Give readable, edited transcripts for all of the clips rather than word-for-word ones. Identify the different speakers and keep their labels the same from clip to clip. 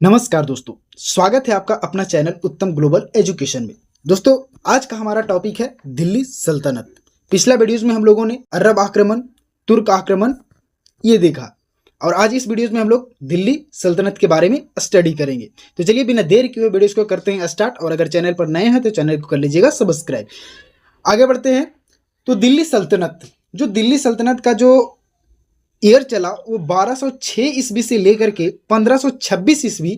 Speaker 1: नमस्कार दोस्तों, स्वागत है आपका अपना चैनल उत्तम ग्लोबल एजुकेशन में। दोस्तों, आज का हमारा टॉपिक है दिल्ली सल्तनत। पिछला वीडियोस में हम लोगों ने अरब आक्रमण, तुर्क आक्रमण ये देखा और आज इस वीडियोस में हम लोग दिल्ली सल्तनत के बारे में स्टडी करेंगे। तो चलिए बिना देर किए वीडियोस को करते हैं स्टार्ट। और अगर चैनल पर नए हैं तो चैनल को कर लीजिएगा सब्सक्राइब। आगे बढ़ते हैं। तो दिल्ली सल्तनत का जो ईयर चला वो 1206 ईस्वी से लेकर के 1526 ईस्वी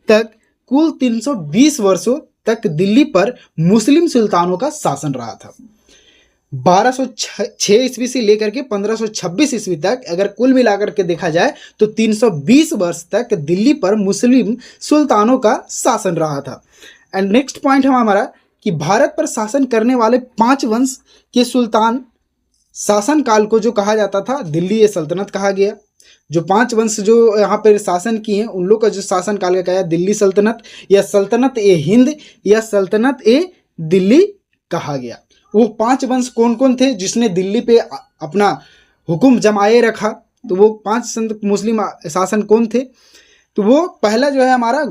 Speaker 1: तक कुल 320 वर्षों तक दिल्ली पर मुस्लिम सुल्तानों का शासन रहा था। 1206 ईस्वी से लेकर के 1526 ईस्वी तक अगर कुल मिलाकर के देखा जाए तो 320 वर्ष तक दिल्ली पर मुस्लिम सुल्तानों का शासन रहा था। एंड नेक्स्ट पॉइंट है हमारा कि भारत पर शासन करने वाले 5 वंश के सुल्तान शासन काल को जो कहा जाता था दिल्ली ये सल्तनत कहा गया। जो 5 वंश जो यहाँ पर शासन किए हैं उन लोग का जो शासन काल का कहा दिल्ली सल्तनत या सल्तनत ए हिंद या सल्तनत ए दिल्ली कहा गया। वो 5 वंश कौन कौन थे जिसने दिल्ली पे अपना हुक्म जमाए रखा? तो वो 5 मुस्लिम शासन कौन थे? तो वो पहला जो है हमारा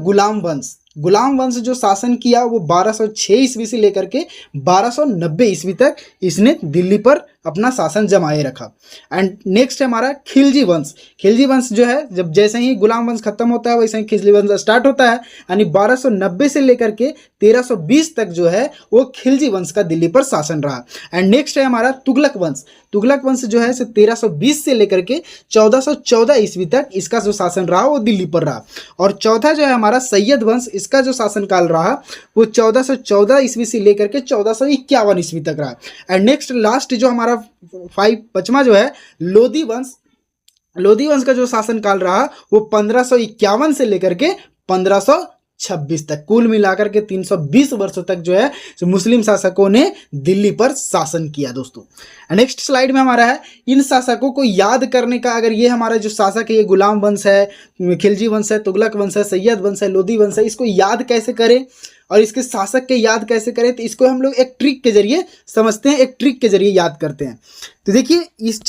Speaker 1: गुलाम वंश जो शासन किया वो 1206 ईस्वी से लेकर के 1290 ईस्वी तक इसने दिल्ली पर अपना शासन जमाए रखा। एंड नेक्स्ट है हमारा खिलजी वंश जो है जब जैसे ही गुलाम वंश खत्म होता है वैसे ही खिलजी वंश स्टार्ट होता है। यानी 1290 से लेकर के 1320 तक जो है वो खिलजी वंश का दिल्ली पर शासन रहा। एंड नेक्स्ट है हमारा तुगलक वंश जो है 1320 से लेकर के 1414 ईस्वी तक इसका जो शासन रहा वो दिल्ली पर रहा। और चौथा जो है हमारा सैयद वंश, इसका जो शासन काल रहा वो 1414 ईस्वी से लेकर के 1451 ईस्वी तक रहा। एंड नेक्स्ट लास्ट जो हमारा 5वां जो है लोधी वंश का जो शासन काल रहा वो 1551 से लेकर के 1526 तक, कुल मिलाकर के 320 वर्षों तक जो है मुस्लिम शासकों ने दिल्ली पर शासन किया। दोस्तों नेक्स्ट स्लाइड में हमारा है इन शासकों को याद करने का। अगर ये हमारा जो शासक है ये गुलाम वंश है, खिलजी वंश है, तुगलक वंश है, सैयद वंश है, लोधी वंश है, इसको याद कैसे करें और इसके शासक के याद कैसे करें? तो इसको हम लोग एक ट्रिक के जरिए समझते हैं, एक ट्रिक के जरिए याद करते हैं। तो देखिए इस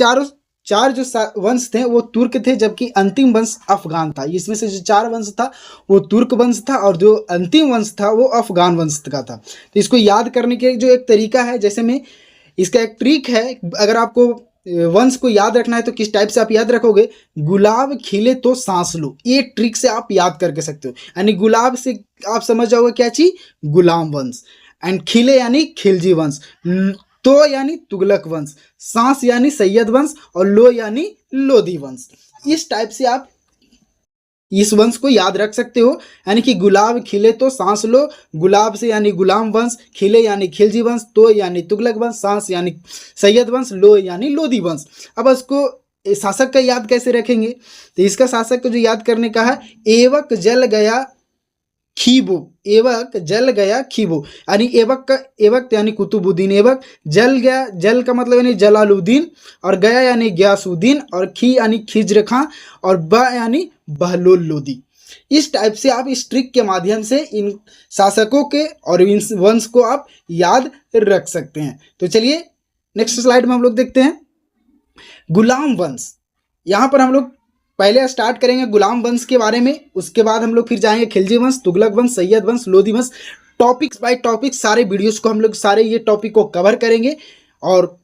Speaker 1: चार जो वंश थे वो तुर्क थे जबकि अंतिम वंश अफगान था। इसमें से जो 4 वंश था वो तुर्क वंश था और जो अंतिम वंश था वो अफगान वंश का था। तो इसको याद करने के जो एक तरीका है, जैसे में इसका एक ट्रिक है। अगर आपको वंश को याद रखना है तो किस टाइप से आप याद रखोगे? गुलाब खिले तो सांस लो, ये ट्रिक से आप याद करके सकते हो। यानी गुलाब से आप समझ जाओगे क्या चीज? गुलाम वंश। एंड खिले यानी खिलजी वंश, तो यानी तुगलक वंश, सांस यानी सैयद वंश और लो यानी लोधी वंश। इस टाइप से आप इस वंश को याद रख सकते हो। यानी कि गुलाब खिले तो सांस लो, गुलाब से यानी गुलाम वंश, खिले यानी खिलजी वंश, तो यानी तुगलक वंश, सांस यानी सैयद वंश, लो यानी लोधी वंश। अब इसको शासक का याद कैसे रखेंगे? तो इसका शासक को जो याद करने का है एवक जल गया खीबो, यानी एवक यानी कुतुबुद्दीन ऐबक, जल गया, जल का मतलब यानी जलालुद्दीन, और गया यानी गयासुद्दीन, और खी यानी खिज्र खां, और ब यानी बहलोल लोदी। इस टाइप से आप इस ट्रिक के माध्यम से इन शासकों के और इन वंश को आप याद रख सकते हैं। तो चलिए नेक्स्ट स्लाइड में हम लोग देखते हैं गुलाम वंश। यहाँ पर हम लोग पहले स्टार्ट करेंगे गुलाम वंश के बारे में, उसके बाद हम लोग फिर जाएंगे खिलजी वंश, तुगलक वंश, सैयद वंश, लोधी वंश। टॉपिक्स बाय टॉपिक सारे वीडियोस को हम लोग सारे ये टॉपिक को कवर करेंगे। और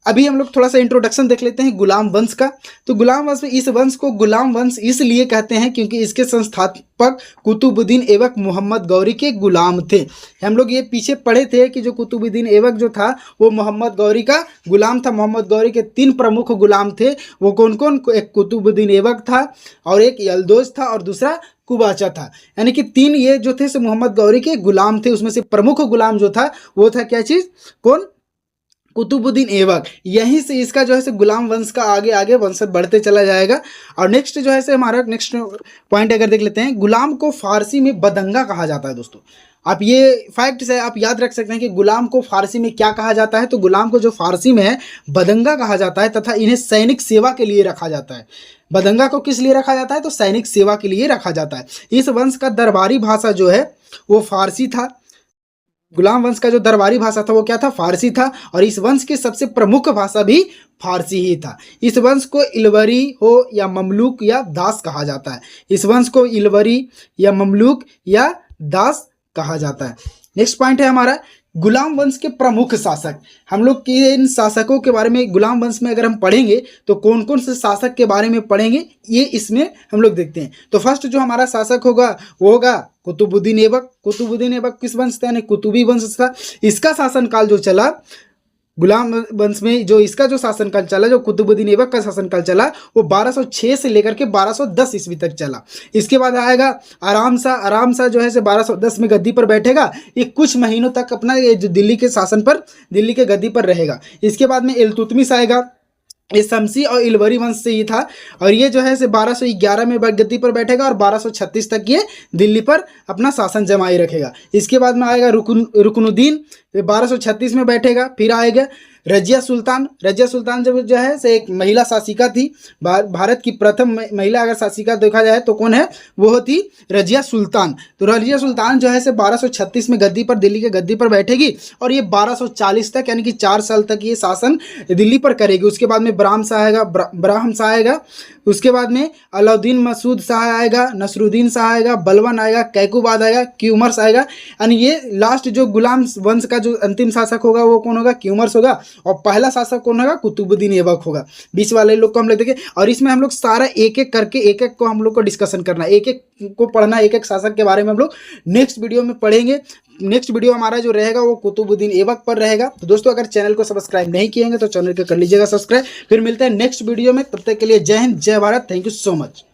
Speaker 1: अभी हम लोग थोड़ा सा इंट्रोडक्शन देख लेते हैं गुलाम वंश का। तो गुलाम वंश में इस वंश को गुलाम वंश इसलिए कहते हैं क्योंकि इसके संस्थापक कुतुबुद्दीन ऐबक मोहम्मद गौरी के गुलाम थे। हम लोग ये पीछे पढ़े थे कि जो कुतुबुद्दीन ऐबक जो था वो मोहम्मद गौरी का गुलाम था। मोहम्मद गौरी के 3 प्रमुख गुलाम थे, वो कौन कौन? एक कुतुबुद्दीन ऐबक था और एक यलदोज था और दूसरा कुबाचा था। यानी कि 3 ये जो थे मोहम्मद गौरी के गुलाम थे। उसमें से प्रमुख गुलाम जो था वो था क्या चीज़? कौन? कुतुबुद्दीन ऐबक। यहीं से इसका जो है गुलाम वंश का आगे आगे वंश बढ़ते चला जाएगा। और नेक्स्ट जो है हमारा नेक्स्ट पॉइंट अगर देख लेते हैं, गुलाम को फारसी में बदंगा कहा जाता है। दोस्तों आप ये फैक्ट से आप याद रख सकते हैं कि गुलाम को फारसी में क्या कहा जाता है। तो गुलाम को जो फारसी में है बदंगा कहा जाता है तथा इन्हें सैनिक सेवा के लिए रखा जाता है। बदंगा को किस लिए रखा जाता है? तो सैनिक सेवा के लिए रखा जाता है। इस वंश का दरबारी भाषा जो है वो फारसी था। गुलाम वंश का जो दरबारी भाषा था वो क्या था, फारसी था, और इस वंश की सबसे प्रमुख भाषा भी फारसी ही था। इस वंश को इलवरी हो या ममलूक या दास कहा जाता है। इस वंश को इलवरी या ममलूक या दास कहा जाता है। नेक्स्ट पॉइंट है हमारा गुलाम वंश के प्रमुख शासक। हम लोग के इन शासकों के बारे में गुलाम वंश में अगर हम पढ़ेंगे तो कौन कौन से शासक के बारे में पढ़ेंगे ये इसमें हम लोग देखते हैं। तो फर्स्ट जो हमारा शासक होगा वो होगा कुतुबुद्दीन ऐबक। कुतुबुद्दीन ऐबक किस वंश था, यानी कुतुबी वंश था। इसका शासनकाल जो चला गुलाम वंश में, जो इसका जो शासनकाल चला, जो कुतुबुद्दीन ऐबक का शासनकाल चला, वो 1206 से लेकर के 1210 ईस्वी तक चला। इसके बाद आएगा आराम शाह जो है से 1210 में गद्दी पर बैठेगा। ये कुछ महीनों तक अपना ये जो दिल्ली के शासन पर, दिल्ली के गद्दी पर रहेगा। इसके बाद में इल्तुतमिश आएगा। ये शमसी और इलवरी वंश से ही था, और ये जो है से 1211 में गद्दी पर बैठेगा और 1236 तक ये दिल्ली पर अपना शासन जमाई रखेगा। इसके बाद में आएगा रुकनुद्दीन, 1236 में बैठेगा। फिर आएगा रजिया सुल्तान। रजिया सुल्तान जब जो है से एक महिला शासिका थी, भारत की प्रथम महिला अगर शासिका देखा जाए तो कौन है, वो थी रजिया सुल्तान। तो रजिया सुल्तान जो है से 1236 में गद्दी पर, दिल्ली के गद्दी पर बैठेगी, और ये 1240 तक यानी कि 4 साल तक ये शासन दिल्ली पर करेगी। उसके बाद में ब्राह्म शाह आएगा। उसके बाद में अलाउद्दीन मसूद शाह आएगा, नसरुद्दीन शाह आएगा, बलवन आएगा, कैकुबाद आएगा, क्यूमर्स आएगा। यानी ये लास्ट जो गुलाम वंश का जो अंतिम शासक होगा वो कौन होगा, क्यूमर्स होगा, और पहला शासक कौन होगा, कुतुबुद्दीन ऐबक होगा। बीच वाले लोग को हम लोग देखें, और इसमें हम लोग सारा एक एक करके एक एक को हम लोग को डिस्कशन करना है, एक एक को पढ़ना, एक एक शासक के बारे में हम लोग नेक्स्ट वीडियो में पढ़ेंगे। नेक्स्ट वीडियो हमारा जो रहेगा वो कुतुबुद्दीन ऐबक पर रहेगा। तो दोस्तों अगर चैनल को सब्सक्राइब नहीं किए तो चैनल को कर लीजिएगा सब्सक्राइब। फिर मिलते हैं नेक्स्ट वीडियो में, तब तक के लिए जय हिंद, जय Bharat, thank you so much.